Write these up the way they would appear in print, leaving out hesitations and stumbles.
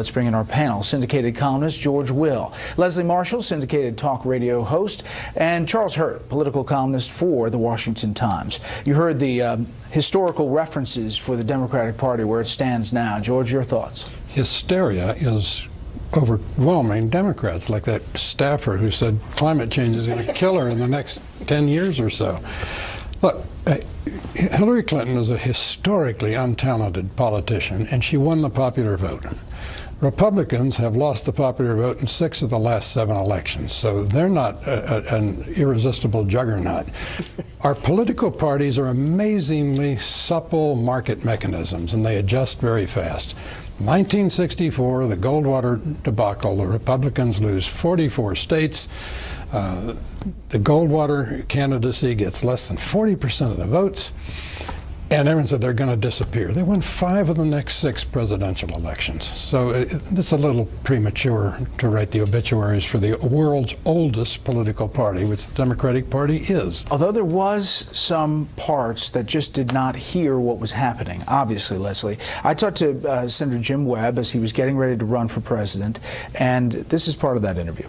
Let's bring in our panel. Syndicated columnist George Will, Leslie Marshall, syndicated talk radio host, and Charles Hurt, political columnist for the Washington Times. You heard the historical references for the Democratic Party, where it stands now. George, your thoughts? Hysteria is overwhelming Democrats, like that staffer who said climate change is going to kill her in the next 10 years or so. Look, Hillary Clinton is a historically untalented politician, and she won the popular vote. Republicans have lost the popular vote in 6 of the last 7 elections, so they're not an irresistible juggernaut. Our political parties are amazingly supple market mechanisms, and they adjust very fast. 1964, the Goldwater debacle, the Republicans lose 44 states. The Goldwater candidacy gets less than 40% of the votes, and everyone said they're going to disappear. They won 5 of the next 6 presidential elections. So it's a little premature to write the obituaries for the world's oldest political party, which the Democratic Party is. Although there was some parts that just did not hear what was happening, obviously, Leslie. I talked to Senator Jim Webb as he was getting ready to run for president, and this is part of that interview.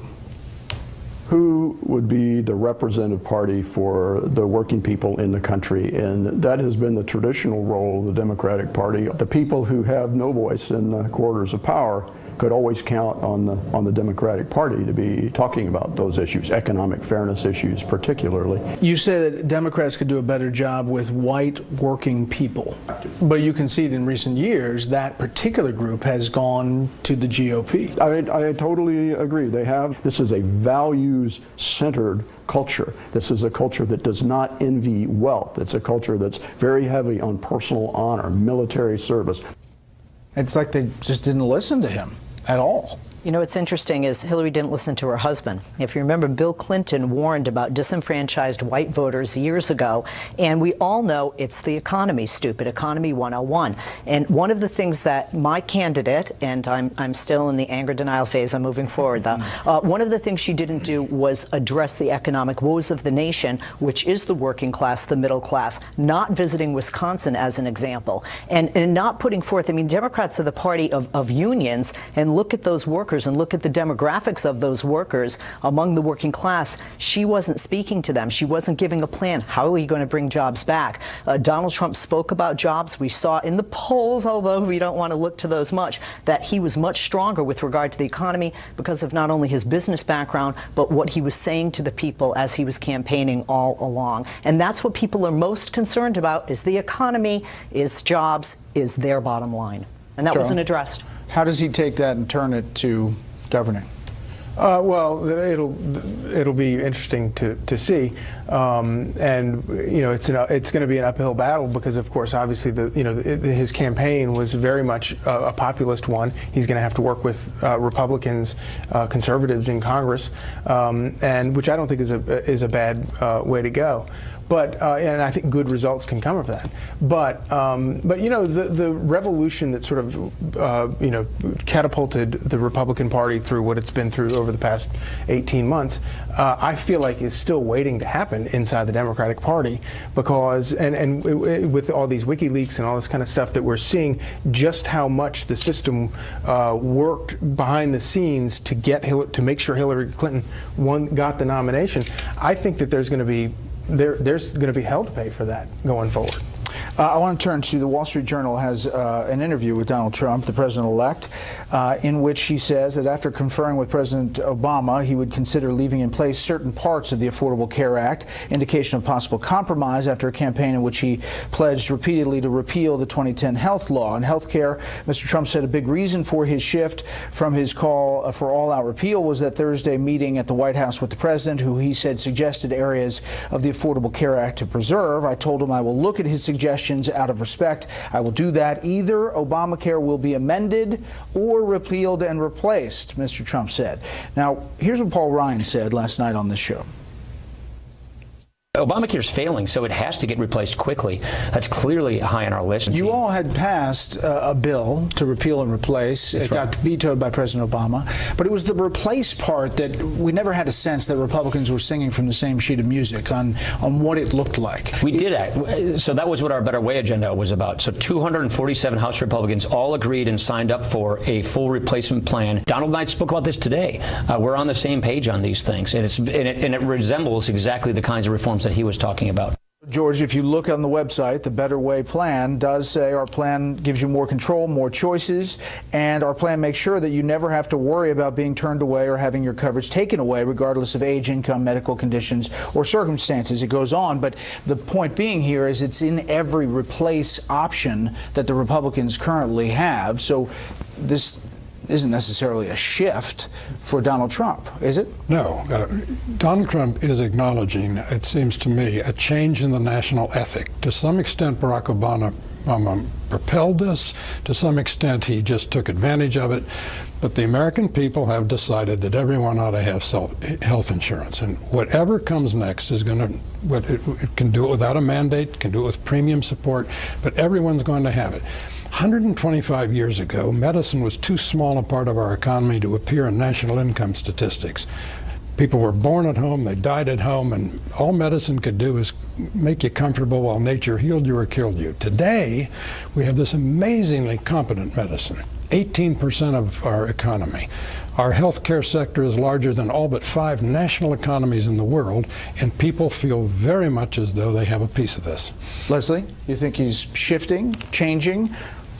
Who would be the representative party for the working people in the country? And that has been the traditional role of the Democratic Party. The people who have no voice in the corridors of power could always count on the Democratic Party to be talking about those issues, economic fairness issues particularly. You say that Democrats could do a better job with white working people, but you concede in recent years that particular group has gone to the GOP. I totally agree. They have. This is a values-centered culture. This is a culture that does not envy wealth. It's a culture that's very heavy on personal honor, military service. It's like they just didn't listen to him at all. You know, what's interesting is Hillary didn't listen to her husband. If you remember, Bill Clinton warned about disenfranchised white voters years ago, and we all know it's the economy, stupid economy 101. And one of the things that my candidate, and I'm still in the anger denial phase, I'm moving forward though, one of the things she didn't do was address the economic woes of the nation, which is the working class, the middle class, not visiting Wisconsin as an example, and not putting forth, I mean, Democrats are the party of unions, and look at those workers and look at the demographics of those workers among the working class. She wasn't speaking to them. She wasn't giving a plan. How are we going to bring jobs back? Donald Trump spoke about jobs. We saw in the polls, although we don't want to look to those much, that he was much stronger with regard to the economy because of not only his business background, but what he was saying to the people as he was campaigning all along. And that's what people are most concerned about, is the economy, is jobs, is their bottom line. And that wasn't addressed. How does he take that and turn it to governing? Well, it'll be interesting to see, and you know, it's going to be an uphill battle because, of course, obviously his campaign was very much a populist one. He's going to have to work with Republicans, conservatives in Congress, and which I don't think is a bad way to go. But and I think good results can come of that. But you know, the revolution that sort of you know, catapulted the Republican Party through what it's been through over the past 18 months, I feel like is still waiting to happen inside the Democratic Party, because and with all these WikiLeaks and all this kind of stuff that we're seeing, just how much the system worked behind the scenes to get to make sure Hillary Clinton got the nomination. I think that there's going to be hell to pay for that going forward. I want to turn to the Wall Street Journal has an interview with Donald Trump, the president-elect, in which he says that after conferring with President Obama, he would consider leaving in place certain parts of the Affordable Care Act, indication of possible compromise after a campaign in which he pledged repeatedly to repeal the 2010 health law. In health care, Mr. Trump said a big reason for his shift from his call for all-out repeal was that Thursday meeting at the White House with the president, who he said suggested areas of the Affordable Care Act to preserve. I told him I will look at his suggestions out of respect. I will do that. Either Obamacare will be amended or repealed and replaced, Mr. Trump said. Now, here's what Paul Ryan said last night on this show. Obamacare is failing, so it has to get replaced quickly. That's clearly high on our list. You all had passed a bill to repeal and replace. It got vetoed by President Obama. But it was the replace part that we never had a sense that Republicans were singing from the same sheet of music on what it looked like. We did act. So that was what our Better Way agenda was about. So 247 House Republicans all agreed and signed up for a full replacement plan. Donald and I spoke about this today. We're on the same page on these things, and it resembles exactly the kinds of reforms that he was talking about. George, if you look on the website, the Better Way plan does say our plan gives you more control, more choices, and our plan makes sure that you never have to worry about being turned away or having your coverage taken away, regardless of age, income, medical conditions, or circumstances. It goes on, but the point being here is it's in every replace option that the Republicans currently have. So this isn't necessarily a shift for Donald Trump, is it? No. Donald Trump is acknowledging, it seems to me, a change in the national ethic. To some extent, Barack Obama propelled this. To some extent, he just took advantage of it. But the American people have decided that everyone ought to have health insurance. And whatever comes next is going to, it can do it without a mandate, can do it with premium support, but everyone's going to have it. 125 years ago, medicine was too small a part of our economy to appear in national income statistics. People were born at home, they died at home, and all medicine could do is make you comfortable while nature healed you or killed you. Today, we have this amazingly competent medicine, 18% of our economy. Our healthcare sector is larger than all but 5 national economies in the world, and people feel very much as though they have a piece of this. Leslie, you think he's shifting, changing,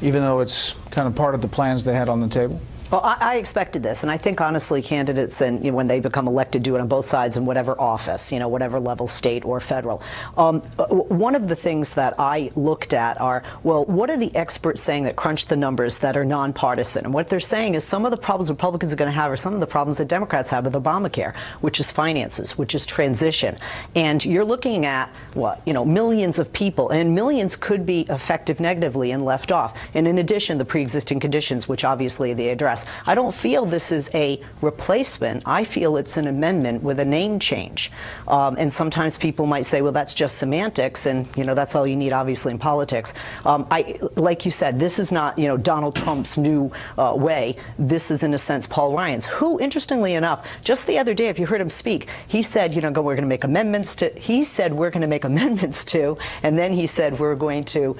even though it's kind of part of the plans they had on the table? Well, I expected this, and I think honestly candidates, and when they become elected, do it on both sides in whatever office, whatever level, state or federal. One of the things that I looked at are, well, what are the experts saying that crunch the numbers that are nonpartisan? And what they're saying is some of the problems Republicans are going to have are some of the problems that Democrats have with Obamacare, which is finances, which is transition. And you're looking at, millions of people, and millions could be affected negatively and left off. And in addition, the pre-existing conditions, which obviously they address. I don't feel this is a replacement. I feel it's an amendment with a name change. And sometimes people might say, well, that's just semantics, and that's all you need, obviously, in politics. Like you said, this is not Donald Trump's new way. This is, in a sense, Paul Ryan's, who, interestingly enough, just the other day, if you heard him speak, he said, we're going to make amendments to. He said we're going to make amendments to, and then he said we're going to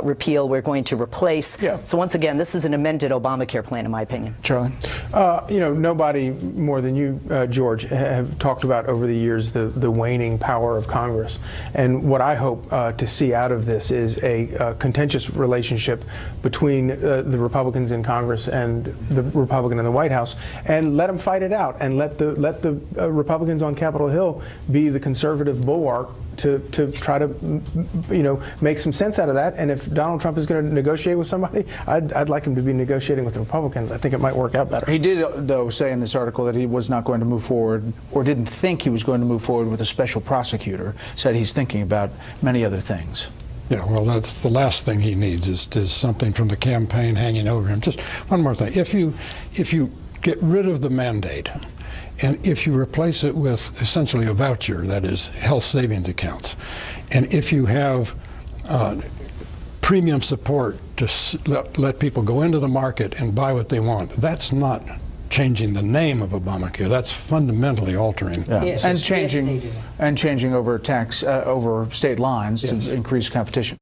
repeal, we're going to replace. Yeah. So once again, this is an amended Obamacare plan, in my opinion. Charlie? Nobody more than you, George, have talked about over the years the waning power of Congress. And what I hope to see out of this is a contentious relationship between the Republicans in Congress and the Republican in the White House, and let them fight it out, and let the Republicans on Capitol Hill be the conservative bulwark to try to make some sense out of that. And if Donald Trump is going to negotiate with somebody, I'd like him to be negotiating with the Republicans. I think it might work out better. He did, though, say in this article that he was not going to move forward, or didn't think he was going to move forward with a special prosecutor. Said he's thinking about many other things. Yeah, well, that's the last thing he needs is something from the campaign hanging over him. Just one more thing. If you get rid of the mandate, and if you replace it with essentially a voucher, that is health savings accounts, and if you have premium support to let people go into the market and buy what they want, that's not changing the name of Obamacare. That's fundamentally altering. Yeah. And changing over tax over state lines to increase competition.